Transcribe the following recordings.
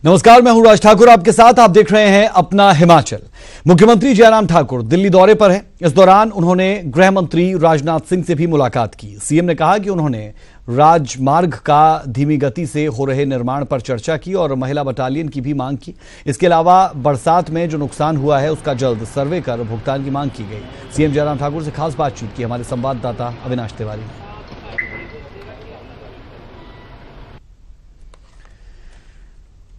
नमस्कार, मैं हूं राज ठाकुर आपके साथ। आप देख रहे हैं अपना हिमाचल। मुख्यमंत्री जयराम ठाकुर दिल्ली दौरे पर हैं। इस दौरान उन्होंने गृह मंत्री राजनाथ सिंह से भी मुलाकात की। सीएम ने कहा कि उन्होंने राजमार्ग का धीमी गति से हो रहे निर्माण पर चर्चा की और महिला बटालियन की भी मांग की। इसके अलावा बरसात में जो नुकसान हुआ है उसका जल्द सर्वे कर भुगतान की मांग की गई। सीएम जयराम ठाकुर से खास बातचीत की हमारे संवाददाता अविनाश तिवारी ने।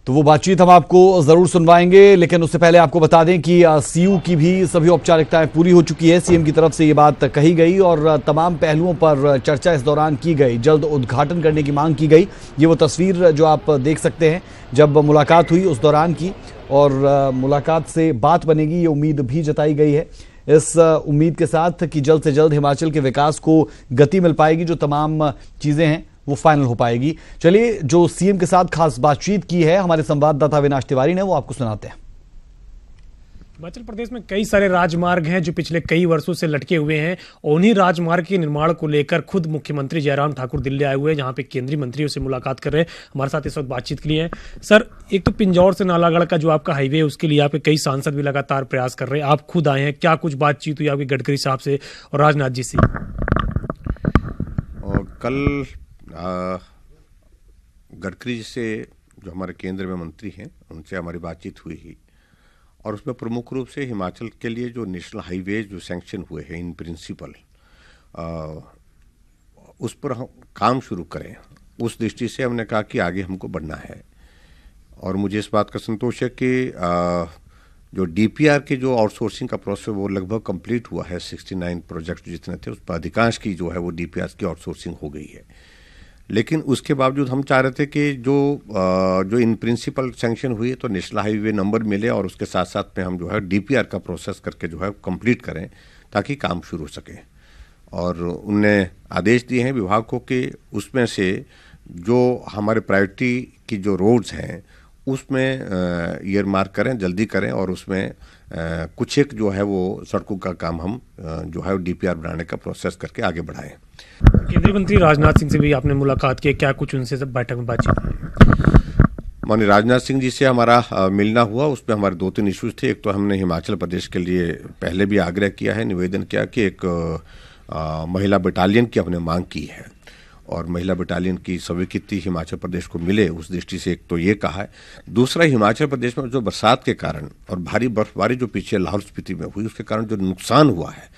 तो वो बातचीत हम आपको जरूर सुनवाएंगे, लेकिन उससे पहले आपको बता दें कि सीयू की भी सभी औपचारिकताएं पूरी हो चुकी है। सीएम की तरफ से ये बात कही गई और तमाम पहलुओं पर चर्चा इस दौरान की गई। जल्द उद्घाटन करने की मांग की गई। ये वो तस्वीर जो आप देख सकते हैं जब मुलाकात हुई उस दौरान की, और मुलाकात से बात बनेगी ये उम्मीद भी जताई गई है। इस उम्मीद के साथ कि जल्द से जल्द हिमाचल के विकास को गति मिल पाएगी, जो तमाम चीजें हैं वो फाइनल हो पाएगी। चलिए, जो सीएम के साथ खास बातचीत की है हमारे संवाददाता अविनाश तिवारी ने, वो आपको सुनाते हैं। हिमाचल प्रदेश में कई सारे राजमार्ग हैं जो पिछले कई वर्षों से लटके हुए हैं। उन्हीं राजमार्ग के निर्माण को लेकर खुद मुख्यमंत्री जयराम ठाकुर दिल्ली आए हुए हैं, जहां पे केंद्रीय मंत्रियों से मुलाकात कर रहे हैं। हमारे साथ इस वक्त बातचीत के लिए हैं। सर, एक तो पिंजौर से नालागढ़ का जो आपका हाईवे है उसके लिए आपके कई सांसद भी लगातार प्रयास कर रहे हैं। आप खुद आए हैं, क्या कुछ बातचीत हुई आपकी गडकरी साहब से और राजनाथ जी से? और कल गडकरी जी से, जो हमारे केंद्र में मंत्री हैं, उनसे हमारी बातचीत हुई ही, और उसमें प्रमुख रूप से हिमाचल के लिए जो नेशनल हाईवे जो सैंक्शन हुए हैं इन प्रिंसिपल, उस पर हम काम शुरू करें। उस दृष्टि से हमने कहा कि आगे हमको बढ़ना है। और मुझे इस बात का संतोष है कि जो डीपीआर के जो आउटसोर्सिंग का प्रोसेस वो लगभग कंप्लीट हुआ है। 69 प्रोजेक्ट जितने थे उस पर अधिकांश की जो है वो डीपीआर की आउटसोर्सिंग हो गई है। लेकिन उसके बावजूद हम चाह रहे थे कि जो इन प्रिंसिपल सैंक्शन हुई है तो नेशनल हाईवे नंबर मिले, और उसके साथ साथ में हम जो है डीपीआर का प्रोसेस करके जो है कंप्लीट करें ताकि काम शुरू हो सके। और उनने आदेश दिए हैं विभाग को कि उसमें से जो हमारे प्रायोरिटी की जो रोड्स हैं उसमें ईयर मार्क करें, जल्दी करें, और उसमें कुछ एक जो है वो सड़कों का काम हम जो है डीपीआर बनाने का प्रोसेस करके आगे बढ़ाएं। केंद्रीय मंत्री राजनाथ सिंह से भी आपने मुलाकात की, क्या कुछ उनसे सब बैठक में बातचीत? माननीय राजनाथ सिंह जी से हमारा मिलना हुआ। उसमें हमारे 2-3 इश्यूज थे। एक तो हमने हिमाचल प्रदेश के लिए पहले भी आग्रह किया है, निवेदन किया कि एक महिला बटालियन की हमने मांग की है, और महिला बटालियन की स्वीकृति हिमाचल प्रदेश को मिले, उस दृष्टि से एक तो ये कहा है। दूसरा, हिमाचल प्रदेश में जो बरसात के कारण और भारी बर्फबारी जो पीछे लाहौल स्पीति में हुई उसके कारण जो नुकसान हुआ है,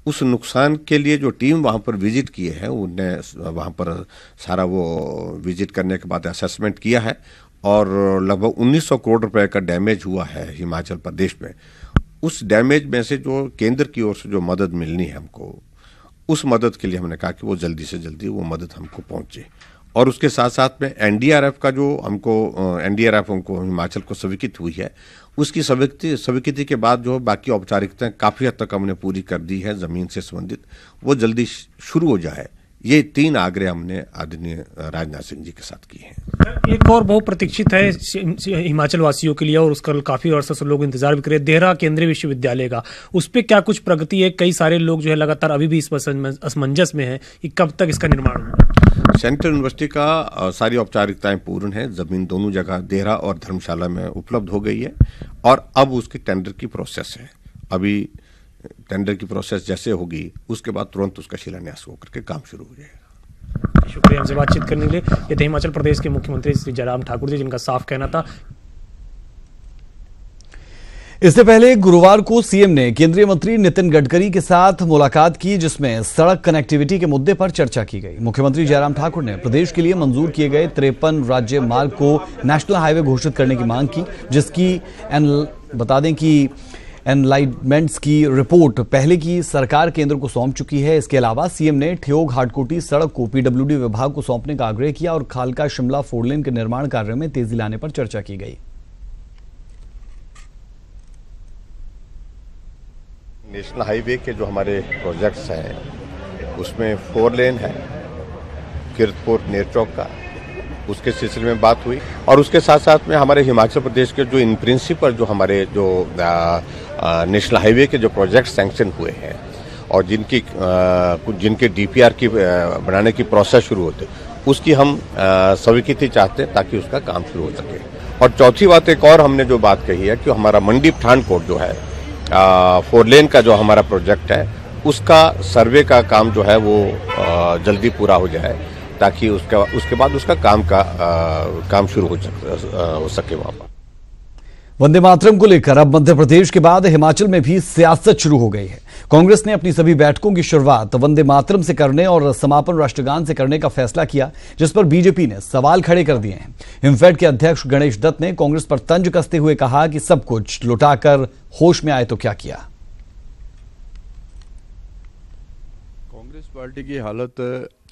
उस नुकसान के लिए जो टीम वहाँ पर विजिट किए हैं, उनने वहाँ पर सारा वो विजिट करने के बाद असेसमेंट किया है, और लगभग 1900 करोड़ रुपए का डैमेज हुआ है हिमाचल प्रदेश में। उस डैमेज में से जो केंद्र की ओर से जो मदद मिलनी है हमको, उस मदद के लिए हमने कहा कि वो जल्दी से जल्दी वो मदद हमको पहुंचे। और उसके साथ साथ में एनडीआरएफ का जो एनडीआरएफ हमको हिमाचल को स्वीकृत हुई है, उसकी स्वीकृति के बाद जो बाकी औपचारिकताएं काफ़ी हद तक हमने पूरी कर दी है ज़मीन से संबंधित, वो जल्दी शुरू हो जाए। ये 3 आग्रह हमने आदरणीय राजनाथ सिंह जी के साथ किए हैं। एक और बहुत प्रतीक्षित है हिमाचल वासियों के लिए, और उसका काफी अर्से से लोग इंतजार भी कर रहे हैं, देहरा केंद्रीय विश्वविद्यालय का। उस पर क्या कुछ प्रगति है? कई सारे लोग जो है लगातार अभी भी इस असमंजस में है कि कब तक इसका निर्माण होगा। सेंट्रल यूनिवर्सिटी का सारी औपचारिकताएं पूर्ण है। जमीन दोनों जगह देहरा और धर्मशाला में उपलब्ध हो गई है, और अब उसकी टेंडर की प्रोसेस है। अभी टेंडर की प्रोसेस जैसे होगी उसके बाद तुरंत उसका शिलान्यास होकर के काम शुरू हो जाएगा। शुक्रिया हमसे बातचीत करने के लिए। ये थे हिमाचल प्रदेश के मुख्यमंत्री श्री जयराम ठाकुर जी, जिनका साफ कहना था। इससे पहले गुरुवार को सीएम ने केंद्रीय मंत्री नितिन गडकरी के साथ मुलाकात की, जिसमें सड़क कनेक्टिविटी के मुद्दे पर चर्चा की गई। मुख्यमंत्री जयराम ठाकुर ने प्रदेश के लिए मंजूर किए गए 53 राज्य मार्ग को नेशनल हाईवे घोषित करने की मांग की, जिसकी बता दें कि एनलाइटमेंट्स की रिपोर्ट पहले की सरकार केंद्र को सौंप चुकी है। इसके अलावा सीएम ने ठियोग हाटकोटी सड़क को पीडब्ल्यूडी विभाग को सौंपने का आग्रह किया, और खालका शिमला 4 लेन के निर्माण कार्य में तेजी लाने पर चर्चा की गई। नेशनल हाईवे के जो हमारे प्रोजेक्ट्स हैं उसमें 4 लेन है, कीरतपुर नेरचौक का, उसके सिलसिले में बात हुई। और उसके साथ साथ में हमारे हिमाचल प्रदेश के जो इन प्रिंसिपल जो हमारे जो नेशनल हाईवे के जो प्रोजेक्ट सैंक्शन हुए हैं और जिनके डीपीआर की बनाने की प्रोसेस शुरू होते, उसकी हम स्वीकृति चाहते हैं ताकि उसका काम शुरू हो सके। और चौथी बात एक और हमने जो बात कही है कि हमारा मंडी पठानकोट जो है 4 लेन का जो हमारा प्रोजेक्ट है उसका सर्वे का काम जो है वो जल्दी पूरा हो जाए, ताकि उसके बाद उसका काम शुरू हो सके वहां पर। वंदे मातरम को लेकर अब मध्य प्रदेश के बाद हिमाचल में भी सियासत शुरू हो गई है। कांग्रेस ने अपनी सभी बैठकों की शुरुआत वंदे मातरम से करने और समापन राष्ट्रगान से करने का फैसला किया, जिस पर बीजेपी ने सवाल खड़े कर दिए हैं। हिमफेड के अध्यक्ष गणेश दत्त ने कांग्रेस पर तंज कसते हुए कहा कि सब कुछ लुटाकर होश में आए तो क्या किया। कांग्रेस पार्टी की हालत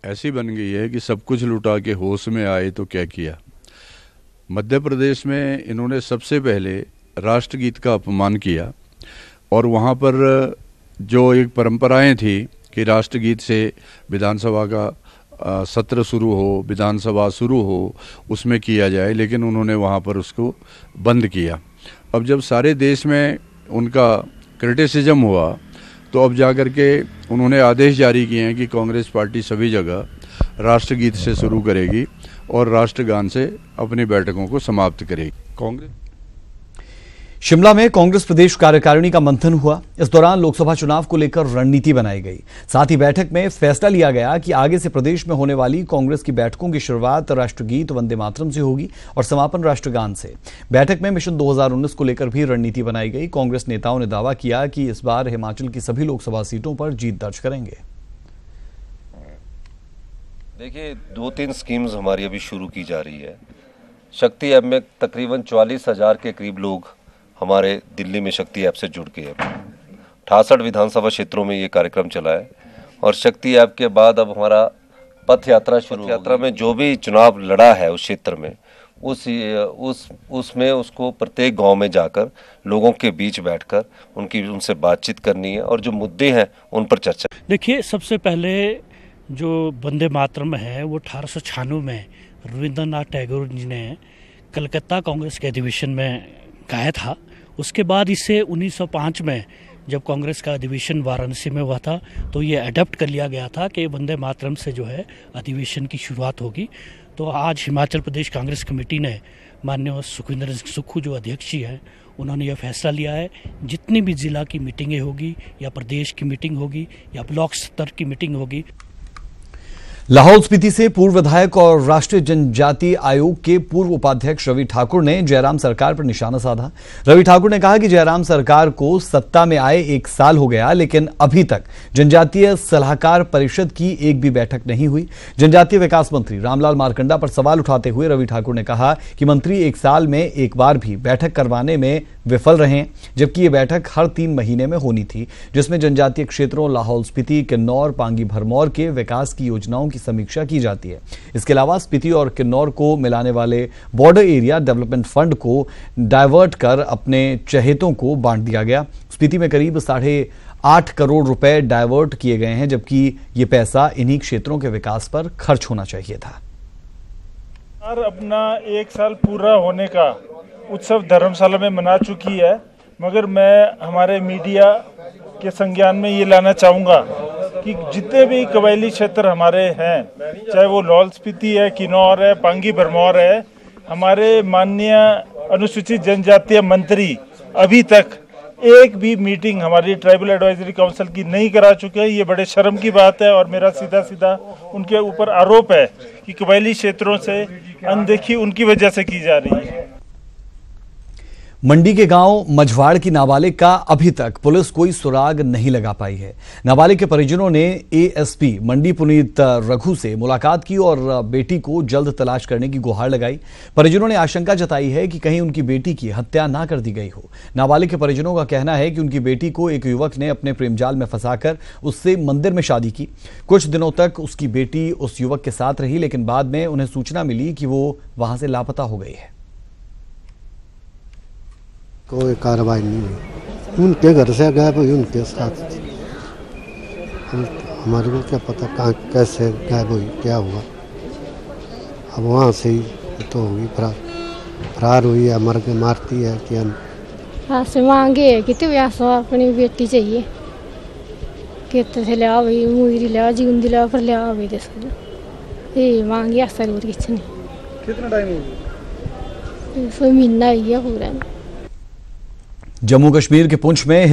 ऐसी बन गई है कि सब कुछ लुटा के होश में आए तो क्या किया। मध्य प्रदेश में इन्होंने सबसे पहले राष्ट्रगीत का अपमान किया और वहाँ पर जो एक परंपराएं थी कि राष्ट्रगीत से विधानसभा का सत्र शुरू हो, विधानसभा शुरू हो, उसमें किया जाए, लेकिन उन्होंने वहाँ पर उसको बंद किया। अब जब सारे देश में उनका क्रिटिसिज्म हुआ तो अब जाकर के उन्होंने आदेश जारी किए हैं कि कांग्रेस पार्टी सभी जगह राष्ट्रगीत से शुरू करेगी और राष्ट्रगान से अपनी बैठकों को समाप्त करेगी। कांग्रेस शिमला में कांग्रेस प्रदेश कार्यकारिणी का मंथन हुआ। इस दौरान लोकसभा चुनाव को लेकर रणनीति बनाई गई। साथ ही बैठक में फैसला लिया गया कि आगे से प्रदेश में होने वाली कांग्रेस की बैठकों की शुरुआत राष्ट्रगीत वंदे मातरम से होगी और समापन राष्ट्रगान से। बैठक में मिशन 2019 को लेकर भी रणनीति बनाई गई। कांग्रेस नेताओं ने दावा किया कि इस बार हिमाचल की सभी लोकसभा सीटों पर जीत दर्ज करेंगे। देखिए, 2-3 स्कीम्स हमारी अभी शुरू की जा रही है। शक्ति ऐप में तकरीबन 44,000 के करीब लोग हमारे दिल्ली में शक्ति ऐप से जुड़ गए हैं। 68 विधानसभा क्षेत्रों में ये कार्यक्रम चला है और शक्ति ऐप के बाद अब हमारा पथ यात्रा शुरू। यात्रा में जो भी चुनाव लड़ा है उस क्षेत्र में उसमें उसको प्रत्येक गांव में जाकर लोगों के बीच बैठकर उनसे बातचीत करनी है और जो मुद्दे हैं उन पर चर्चा। देखिए, सबसे पहले जो वंदे मातरम है वो 1896 में रविंद्रनाथ टैगोर जी ने कलकत्ता कांग्रेस के अधिवेशन में गाया था। उसके बाद इसे 1905 में जब कांग्रेस का अधिवेशन वाराणसी में हुआ था तो ये अडॉप्ट कर लिया गया था कि वंदे मातरम से जो है अधिवेशन की शुरुआत होगी। तो आज हिमाचल प्रदेश कांग्रेस कमेटी ने माननीय सुखविंदर सिंह सुक्खू जो अध्यक्ष जी हैं उन्होंने यह फैसला लिया है, जितनी भी जिला की मीटिंगें होगी या प्रदेश की मीटिंग होगी या ब्लॉक स्तर की मीटिंग होगी। लाहौल स्पीति से पूर्व विधायक और राष्ट्रीय जनजातीय आयोग के पूर्व उपाध्यक्ष रवि ठाकुर ने जयराम सरकार पर निशाना साधा। रवि ठाकुर ने कहा कि जयराम सरकार को सत्ता में आए 1 साल हो गया, लेकिन अभी तक जनजातीय सलाहकार परिषद की एक भी बैठक नहीं हुई। जनजातीय विकास मंत्री रामलाल मारकंडा पर सवाल उठाते हुए रवि ठाकुर ने कहा कि मंत्री 1 साल में एक बार भी बैठक करवाने में विफल रहे, जबकि ये बैठक हर 3 महीने में होनी थी, जिसमें जनजातीय क्षेत्रों लाहौल स्पीति, किन्नौर, पांगी भरमौर के विकास की योजनाओं की समीक्षा की जाती है। इसके अलावा स्पीति और किन्नौर को मिलाने वाले बॉर्डर एरिया डेवलपमेंट फंड को डायवर्ट कर अपने चहेतों को बांट दिया गया। स्पीति में करीब 8.5 करोड़ रुपए डायवर्ट किए गए हैं, जबकि ये पैसा इन्हीं क्षेत्रों के विकास पर खर्च होना चाहिए था। और अपना 1 साल पूरा होने का उत्सव धर्मशाला में मना चुकी है, मगर मैं हमारे मीडिया के संज्ञान में ये लाना चाहूँगा कि जितने भी कबायली क्षेत्र हमारे हैं, चाहे वो लाहौल स्पीति है, किन्नौर है, पांगी भरमौर है, हमारे माननीय अनुसूचित जनजातीय मंत्री अभी तक एक भी मीटिंग हमारी ट्राइबल एडवाइजरी काउंसिल की नहीं करा चुके हैं। ये बड़े शर्म की बात है और मेरा सीधा सीधा उनके ऊपर आरोप है कि कबायली क्षेत्रों से अनदेखी उनकी वजह से की जा रही है। मंडी के गांव मझवाड़ की नाबालिग का अभी तक पुलिस कोई सुराग नहीं लगा पाई है। नाबालिग के परिजनों ने एएसपी मंडी पुनीत रघु से मुलाकात की और बेटी को जल्द तलाश करने की गुहार लगाई। परिजनों ने आशंका जताई है कि कहीं उनकी बेटी की हत्या ना कर दी गई हो। नाबालिग के परिजनों का कहना है कि उनकी बेटी को एक युवक ने अपने प्रेमजाल में फंसाकर उससे मंदिर में शादी की। कुछ दिनों तक उसकी बेटी उस युवक के साथ रही, लेकिन बाद में उन्हें सूचना मिली कि वो वहां से लापता हो गई है। कोई कार्रवाई नहीं हुई, उनके घर से गायब हुई, उनके साथ। हमारे को क्या पता कहाँ कैसे गायब हुई, क्या हुआ। अब वहाँ से ही तो होगी, फरार हुई है, मर के मारती है क्या। हाँ से मांगे है कि तो अपनी बेटी चाहिए, कहते थे लिया भाई मुरी लिया जीवन लिया फिर लिया भाई दस ये मांगे सर और किच नहीं। कितना टाइम हो गया? फिर महीना ही है पूरा। जम्मू कश्मीर के पुंछ में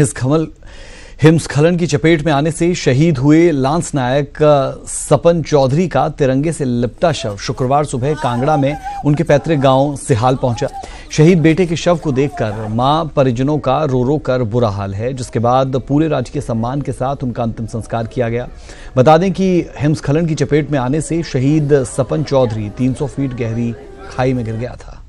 हिमस्खलन की चपेट में आने से शहीद हुए लांस नायक सपन चौधरी का तिरंगे से लिपटा शव शुक्रवार सुबह कांगड़ा में उनके पैतृक गांव सिहाल पहुंचा। शहीद बेटे के शव को देखकर मां परिजनों का रो रो कर बुरा हाल है, जिसके बाद पूरे राजकीय सम्मान के साथ उनका अंतिम संस्कार किया गया। बता दें कि हिमस्खलन की चपेट में आने से शहीद सपन चौधरी 300 फीट गहरी खाई में गिर गया था।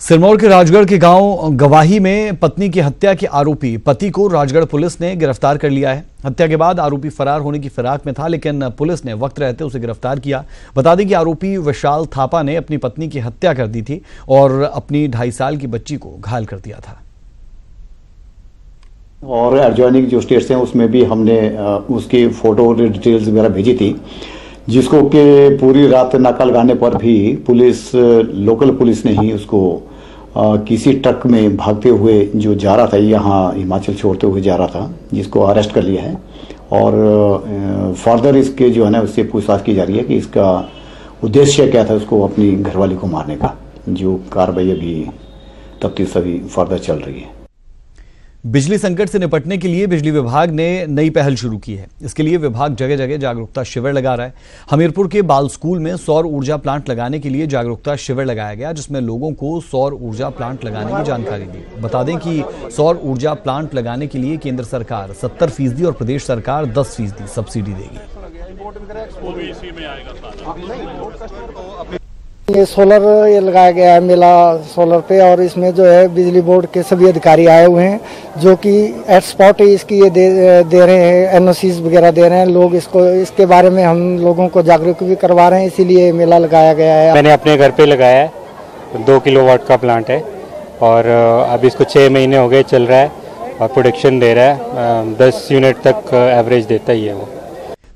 सिरमौर के राजगढ़ के गांव गवाही में पत्नी की हत्या के आरोपी पति को राजगढ़ पुलिस ने गिरफ्तार कर लिया है। हत्या के बाद आरोपी फरार होने की फिराक में था, लेकिन पुलिस ने वक्त रहते उसे गिरफ्तार किया। बता दें कि आरोपी विशाल थापा ने अपनी पत्नी की हत्या कर दी थी और अपनी 2.5 साल की बच्ची को घायल कर दिया था। और एडजॉइनिंग जो स्टेट्स हैं उसमें भी हमने उसकी फोटो डिटेल्स वगैरह भेजी थी, जिसको कि पूरी रात नाका लगाने पर भी लोकल पुलिस ने ही उसको किसी ट्रक में भागते हुए जो जा रहा था, यहाँ हिमाचल छोड़ते हुए जा रहा था, जिसको अरेस्ट कर लिया है। और फर्दर इसके जो है ना उससे पूछताछ की जा रही है कि इसका उद्देश्य क्या था, उसको अपनी घरवाली को मारने का। जो कार्रवाई अभी तफ्तीश अभी फर्दर चल रही है। बिजली संकट से निपटने के लिए बिजली विभाग ने नई पहल शुरू की है। इसके लिए विभाग जगह जगह जागरूकता शिविर लगा रहा है। हमीरपुर के बाल स्कूल में सौर ऊर्जा प्लांट लगाने के लिए जागरूकता शिविर लगाया गया, जिसमें लोगों को सौर ऊर्जा प्लांट लगाने की जानकारी दी। बता दें कि सौर ऊर्जा प्लांट लगाने के लिए केंद्र सरकार 70% और प्रदेश सरकार 10% सब्सिडी देगी। ये सोलर लगाया गया है मेला सोलर पे, और इसमें जो है बिजली बोर्ड के सभी अधिकारी आए हुए हैं, जो कि एट स्पॉट इसकी ये दे रहे हैं, एनओसीज वगैरह दे रहे हैं। लोग इसके बारे में हम लोगों को जागरूक भी करवा रहे हैं, इसीलिए मेला लगाया गया है। मैंने अपने घर पे लगाया है, 2 किलोवाट का प्लांट है और अब इसको 6 महीने हो गए चल रहा है और प्रोडक्शन दे रहा है। 10 यूनिट तक एवरेज देता ही है वो।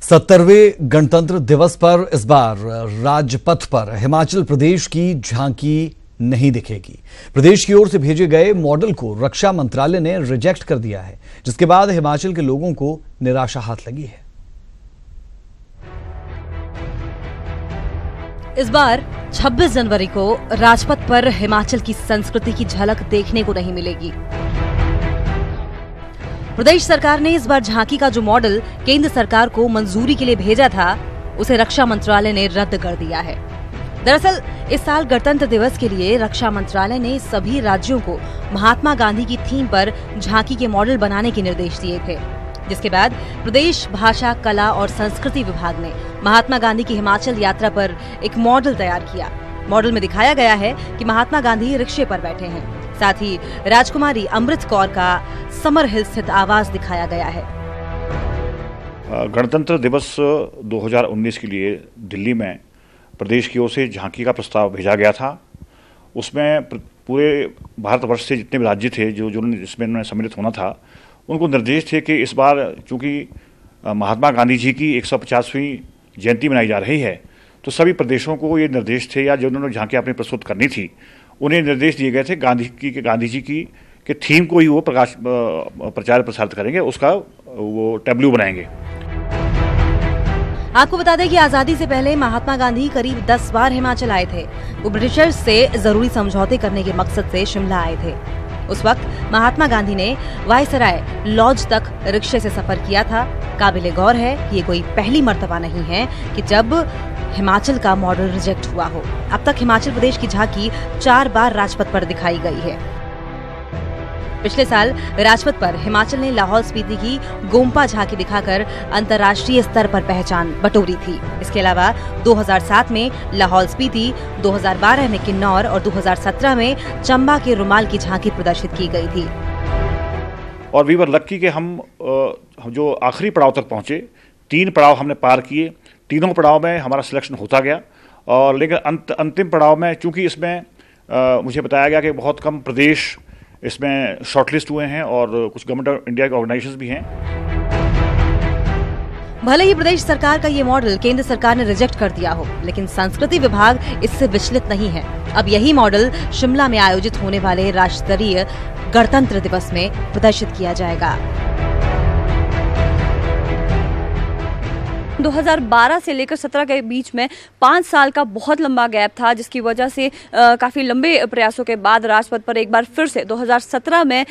70वें गणतंत्र दिवस पर इस बार राजपथ पर हिमाचल प्रदेश की झांकी नहीं दिखेगी। प्रदेश की ओर से भेजे गए मॉडल को रक्षा मंत्रालय ने रिजेक्ट कर दिया है, जिसके बाद हिमाचल के लोगों को निराशा हाथ लगी है। इस बार 26 जनवरी को राजपथ पर हिमाचल की संस्कृति की झलक देखने को नहीं मिलेगी। प्रदेश सरकार ने इस बार झांकी का जो मॉडल केंद्र सरकार को मंजूरी के लिए भेजा था, उसे रक्षा मंत्रालय ने रद्द कर दिया है। दरअसल इस साल गणतंत्र दिवस के लिए रक्षा मंत्रालय ने सभी राज्यों को महात्मा गांधी की थीम पर झांकी के मॉडल बनाने के निर्देश दिए थे, जिसके बाद प्रदेश भाषा, कला और संस्कृति विभाग ने महात्मा गांधी की हिमाचल यात्रा पर एक मॉडल तैयार किया। मॉडल में दिखाया गया है कि महात्मा गांधी रिक्शे पर बैठे हैं। साथ ही राजकुमारी अमृत कौर का समर हिल स्थित आवास दिखाया गया है। गणतंत्र दिवस 2019 के लिए दिल्ली में प्रदेश की ओर से झांकी का प्रस्ताव भेजा गया था। उसमें पूरे भारतवर्ष से जितने भी राज्य थे जो जिसमें उन्होंने सम्मिलित होना था, उनको निर्देश थे कि इस बार चूंकि महात्मा गांधी जी की 150वीं जयंती मनाई जा रही है, तो सभी प्रदेशों को ये निर्देश थे, या जो उन्होंने झांकी अपनी प्रस्तुत करनी थी, उन्हें निर्देश दिए गए थे गांधी जी की कि थीम को ही वो प्रचार प्रसारित करेंगे, उसका वो टैब्लू बनाएंगे। आपको बता दें कि आजादी से पहले महात्मा गांधी करीब 10 बार हिमाचल आए थे। वो ब्रिटिशर्स से जरूरी समझौते करने के मकसद से शिमला आए थे। उस वक्त महात्मा गांधी ने वायसराय लॉज तक रिक्शे से सफर किया था। काबिले गौर है कि ये कोई पहली मर्तबा नहीं है कि जब हिमाचल का मॉडल रिजेक्ट हुआ हो। अब तक हिमाचल प्रदेश की झांकी 4 बार राजपथ पर दिखाई गई है। पिछले साल राजपथ पर हिमाचल ने लाहौल स्पीति की गोम्पा झांकी दिखाकर अंतर्राष्ट्रीय स्तर पर पहचान बटोरी थी। इसके अलावा 2007 में लाहौल स्पीति, 2012 में किन्नौर और 2017 में चंबा के रुमाल की झांकी प्रदर्शित की गई थी। और वी वर लक्की कि हम जो आखिरी पड़ाव तक पहुंचे, 3 पड़ाव हमने पार किए। तीनों पड़ाव में हमारा सिलेक्शन होता गया, और लेकिन अंतिम पड़ाव में चूंकि इसमें मुझे बताया गया कि बहुत कम प्रदेश इसमें शॉर्टलिस्ट हुए हैं और कुछ गवर्नमेंट ऑफ इंडिया के ऑर्गेनाइजेशंस भी हैं। भले ही प्रदेश सरकार का ये मॉडल केंद्र सरकार ने रिजेक्ट कर दिया हो, लेकिन संस्कृति विभाग इससे विचलित नहीं है। अब यही मॉडल शिमला में आयोजित होने वाले राष्ट्र स्तरीय गणतंत्र दिवस में प्रदर्शित किया जाएगा। 2012 से लेकर 17 के बीच में 5 साल का बहुत लंबा गैप था, जिसकी वजह से काफ़ी लंबे प्रयासों के बाद राजपथ पर एक बार फिर से 2017 में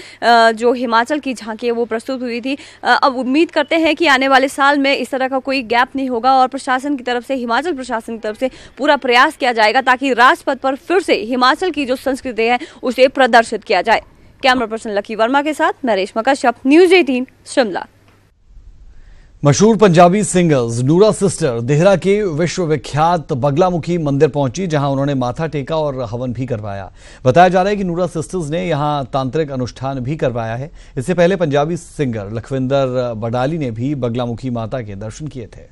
जो हिमाचल की झांकी है वो प्रस्तुत हुई थी। अब उम्मीद करते हैं कि आने वाले साल में इस तरह का कोई गैप नहीं होगा और प्रशासन की तरफ से, हिमाचल प्रशासन की तरफ से पूरा प्रयास किया जाएगा ताकि राजपथ पर फिर से हिमाचल की जो संस्कृति है उसे प्रदर्शित किया जाए। कैमरा पर्सन लकी वर्मा के साथ मैं रेशमा कश्यप, न्यूज़ 18 शिमला। मशहूर पंजाबी सिंगर्स नूरा सिस्टर देहरा के विश्वविख्यात बगलामुखी मंदिर पहुंची, जहां उन्होंने माथा टेका और हवन भी करवाया। बताया जा रहा है कि नूरा सिस्टर्स ने यहां तांत्रिक अनुष्ठान भी करवाया है। इससे पहले पंजाबी सिंगर लखविंदर बडाली ने भी बगलामुखी माता के दर्शन किए थे।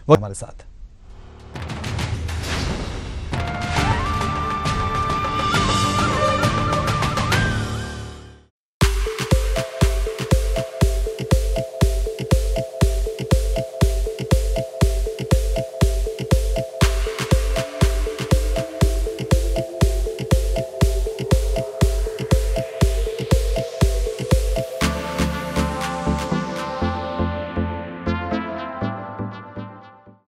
हमारे साथ